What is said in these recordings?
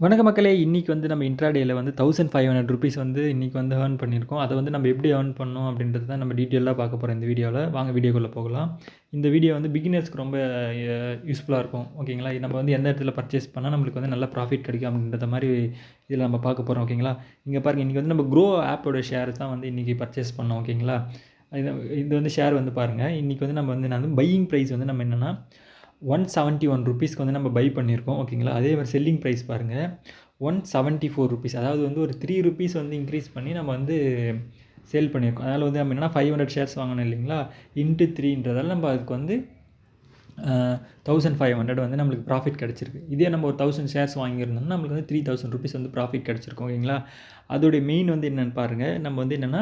வணக்க மக்களே! இன்னைக்கு வந்து நம்ம இன்ட்ராடேல வந்து ₹1500 வந்து இன்னைக்கு வந்து ஏர்ன் பண்ணியிருக்கோம். அத வந்து நம்ம எப்படி ஏர்ன் பண்ணோம் அப்படின்றது தான் நம்ம டீட்டெயிலா பார்க்க போறோம் இந்த வீடியோல. வாங்க வீடியோக்குள்ள போகலாம். இந்த வீடியோ வந்து பிகினர்ஸ்க்கு ரொம்ப யூஸ்ஃபுல்லா இருக்கும். ஓகேங்களா? நம்ம வந்து எந்த இடத்துல பர்ச்சேஸ் பண்ணா நம்மளுக்கு வந்து நல்ல ப்ராஃபிட் கிடைக்கும் அப்படின்றத மாரி இதில நம்ம பார்க்க போறோம். ஓகேங்களா? இங்க பாருங்க இன்னைக்கு வந்து நம்ம க்ரோ ஆப்போட ஷேர் தான் வந்து இன்னைக்கு பர்ச்சேஸ் பண்ணோம். ஓகேங்களா? இது இது வந்து ஷேர் வந்து பாருங்க. இன்னைக்கு வந்து நம்ம வந்து நான் பையிங் பிரைஸ் வந்து நம்ம என்னன்னா ₹171க்கு வந்து நம்ம பை பண்ணியிருக்கோம். ஓகேங்களா? அதே மாரி செல்லிங் பிரைஸ் பாருங்க. ₹174 அதாவது வந்து ஒரு ₹3 வந்து இன்க்ரீஸ் பண்ணி நம்ம வந்து சேல் பண்ணியிருக்கோம். அதனால வந்து நம்ம என்னன்னா 500 ஷேர்ஸ் வாங்கணும் இல்லைங்களா? இன்ட்டு 3ன்றதால நம்ம அதுக்கு வந்து 1500 வந்து நம்மளுக்கு ப்ராஃபிட் கிடைச்சிருக்கு. இதே நம்ம ஒரு 1000 ஷேர்ஸ் வாங்கியிருந்தோம்னா நம்மளுக்கு வந்து ₹3000 வந்து ப்ராஃபிட் கிடைச்சிருக்கும். ஓகேங்களா? அதோடைய மெயின் வந்து என்னன்னு பாருங்க. நம்ம வந்து என்னன்னா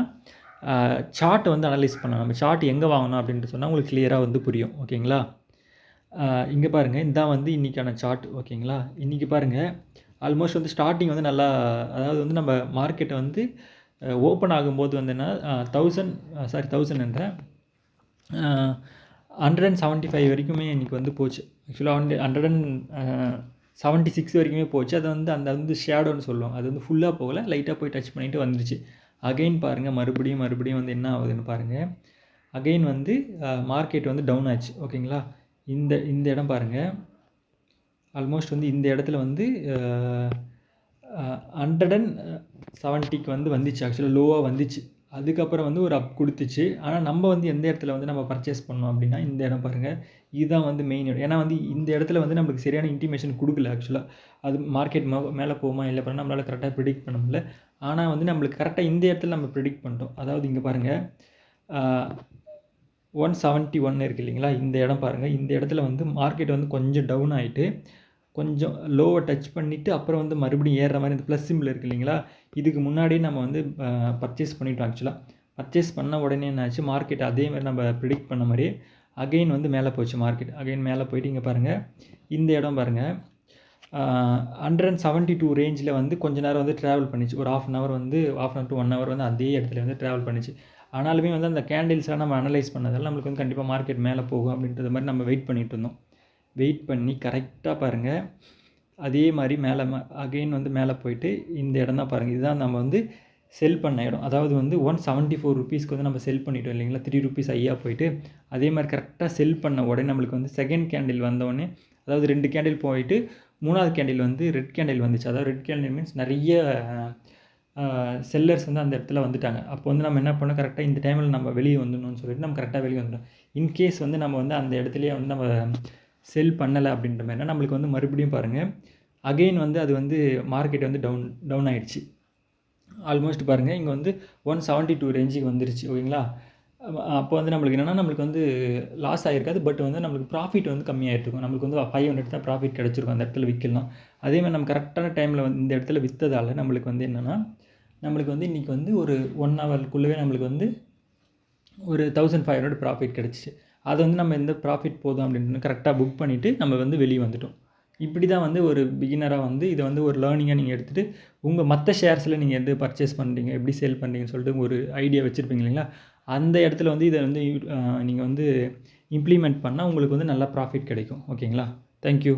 சார்ட்ட வந்து அனலைஸ் பண்ணலாம். நம்ம சார்ட் எங்க வாங்கணும் அப்படின்ட்டு சொன்னா உங்களுக்கு கிளியரா வந்து புரியும். ஓகேங்களா? இங்க பாருங்க. இதான் வந்து இன்னைக்கான சார்ட். ஓகேங்களா? இன்னைக்கு பாருங்க. ஆல்மோஸ்ட் வந்து ஸ்டார்ட்டிங் வந்து நல்லா அதாவது வந்து நம்ம மார்க்கெட் வந்து ஓப்பன் ஆகும்போது வந்து என்ன 1000ன்றேன் 175 வரைக்குமே இன்னைக்கு வந்து போச்சு. ஆக்சுவலா வந்து 176 வரைக்குமே போச்சு. அது வந்து அந்த வந்து ஷேடோன்னு சொல்லுவாங்க. அது வந்து ஃபுல்லா போகல. லைட்டா போய் டச் பண்ணிட்டு வந்துருச்சு. அகைன் பாருங்க மறுபடியும் வந்து என்ன ஆகுதுன்னு பாருங்க. அகைன் வந்து மார்க்கெட் வந்து டவுன் ஆச்சு. ஓகேங்களா? இந்த இடம் பாருங்க. ஆல்மோஸ்ட் வந்து இந்த இடத்துல வந்து 170க்கு வந்து வந்துச்சு. ஆக்சுவலா லோவா வந்துச்சு. அதுக்கப்புறம் வந்து ஒரு அப் குடுத்துச்சு. ஆனா நம்ம வந்து எந்த இடத்துல வந்து நம்ம பர்ச்சேஸ் பண்ணோம் அப்படின்னா, இந்த இடம் பாருங்க. இதுதான் வந்து மெயின் இடம். ஏன்னா வந்து இந்த இடத்துல வந்து நம்மளுக்கு சரியான இன்டிமேஷன் குடுக்கல ஆக்சுவலா. அது மார்க்கெட் மேல போகுமா இல்ல பண்ணா நம்மளால கரெக்ட்டா பிரெடிக்ட் பண்ண முடியல. ஆனா வந்து நம்மளுக்கு கரெக்ட்டா இந்த இடத்துல நம்ம பிரெடிக்ட் பண்ணிட்டோம். அதாவது இங்க பாருங்க. ஆ 171 இருக்கு இல்லைங்களா? இந்த இடம் பாருங்க. இந்த இடத்துல வந்து மார்க்கெட் வந்து கொஞ்சம் டவுன் ஆயிட்டு, கொஞ்சம் லோவ டச் பண்ணிட்டு, அப்புறம் வந்து மறுபடியும் ஏறுற மாரி இந்த பிளஸ் சிம்பல் இருக்கு இல்லைங்களா? இதுக்கு முன்னாடியே நம்ம வந்து பர்ச்சேஸ் பண்ணிட்டோம் ஆக்சுவலா. பர்ச்சேஸ் பண்ண உடனே என்ன ஆச்சு, மார்க்கெட் அதே மாரி நம்ம பிரெடிக்ட் பண்ண மாரியே அகைன் வந்து மேல போச்சு மார்க்கெட். அகைன் மேல போயிட்டு இங்க பாருங்க. இந்த இடம் பாருங்க. 172 ரேஞ்சில வந்து கொஞ்ச நேரம் வந்து டிராவல் பண்ணுச்சு. ஒரு 1/2 அன் ஹவர் வந்து 1/2 அன் ஹவர் டூ 1 ஹவர் வந்து அதே இடத்துல வந்து டிராவல் பண்ணுச்சு. ஆனாலுமே வந்து அந்த கேண்டில்ஸ்லாம் நம்ம அனலைஸ் பண்ணதால நம்மளுக்கு வந்து கண்டிப்பா மார்க்கெட் மேல போகும் அப்படின்றது மாரி நம்ம வெயிட் பண்ணிட்டு இருந்தோம். வெயிட் பண்ணி கரெக்ட்டா பாருங்க. அதே மாரி மேல அகைன் வந்து மேல போயிட்டு இந்த இடம் தான் பாருங்க. இதுதான் நம்ம வந்து செல் பண்ண இடம். அதாவது வந்து ₹174க்கு வந்து நம்ம செல் பண்ணிட்டோம் இல்லைங்களா? ₹3 ஹையா போயிட்டு, அதே மாரி கரெக்ட்டா செல் பண்ண உடனே நம்மளுக்கு வந்து செகண்ட் கேண்டில் வந்தோனே, அதாவது 2 கேண்டில் போயிட்டு 3வது கேண்டில் வந்து ரெட் கேண்டில் வந்துச்சு. அதாவது ரெட் கேண்டில் மீன்ஸ் நெறைய செல்லர்ஸ் வந்து அந்த இடத்துல வந்துட்டாங்க. அப்போ வந்து நம்ம என்ன பண்ணோம், கரெக்ட்டா இந்த டைம்ல நம்ம வெளிய வந்துடணும்னு சொல்லிட்டு நம்ம கரெக்ட்டா வெளிய வந்துட்டோம். இன்கேஸ் வந்து நம்ம வந்து அந்த இடத்துலயே வந்து நம்ம செல் பண்ணல அப்படின்ற மாரினா, நம்மளுக்கு வந்து மறுபடியும் பாருங்க, அகைன் வந்து அது வந்து மார்க்கெட் வந்து டவுன் ஆயிடுச்சு. ஆல்மோஸ்ட் பாருங்க, இங்க வந்து 172 ரேஞ்சுக்கு வந்துருச்சு. ஓகேங்களா? அப்போ வந்து நம்மளுக்கு என்னன்னா, நம்மளுக்கு வந்து லாஸ் ஆயிருக்காது. பட் வந்து நம்மளுக்கு ப்ராஃபிட் வந்து கம்மியாயிருக்கும். நம்மளுக்கு வந்து 500 தான் ப்ராஃபிட் கிடைச்சிருக்கும் அந்த இடத்துல விக்கலாம். அதே மாரி நம்ம கரெக்ட்டான டைம்ல வந்து இந்த இடத்துல வித்ததால நம்மளுக்கு வந்து என்னன்னா, நம்மளுக்கு வந்து இன்னைக்கு வந்து ஒரு 1 ஹவர்க்குள்ளவே நம்மளுக்கு வந்து ஒரு 1500 ப்ராஃபிட் கிடைச்சுச்சு. அத வந்து நம்ம எந்த ப்ராஃபிட் போதும் அப்படின்னு கரெக்ட்டா புக் பண்ணிட்டு நம்ம வந்து வெளிய வந்துட்டோம். இப்படி தான் வந்து ஒரு பிகினரா வந்து இத வந்து ஒரு லேர்னிங்கா நீங்க எடுத்துட்டு, உங்க மத்த ஷேர்ஸ்ல நீங்க எது பர்ச்சேஸ் பண்றீங்க, எப்படி சேல் பண்றீங்கன்னு சொல்லிட்டு ஒரு ஐடியா வச்சிருப்பீங்க இல்லைங்களா? அந்த இடத்துல வந்து இத வந்து நீங்க வந்து இம்ப்ளிமெண்ட் பண்ணா உங்களுக்கு வந்து நல்ல ப்ராஃபிட் கிடைக்கும். ஓகேங்களா? Thank you.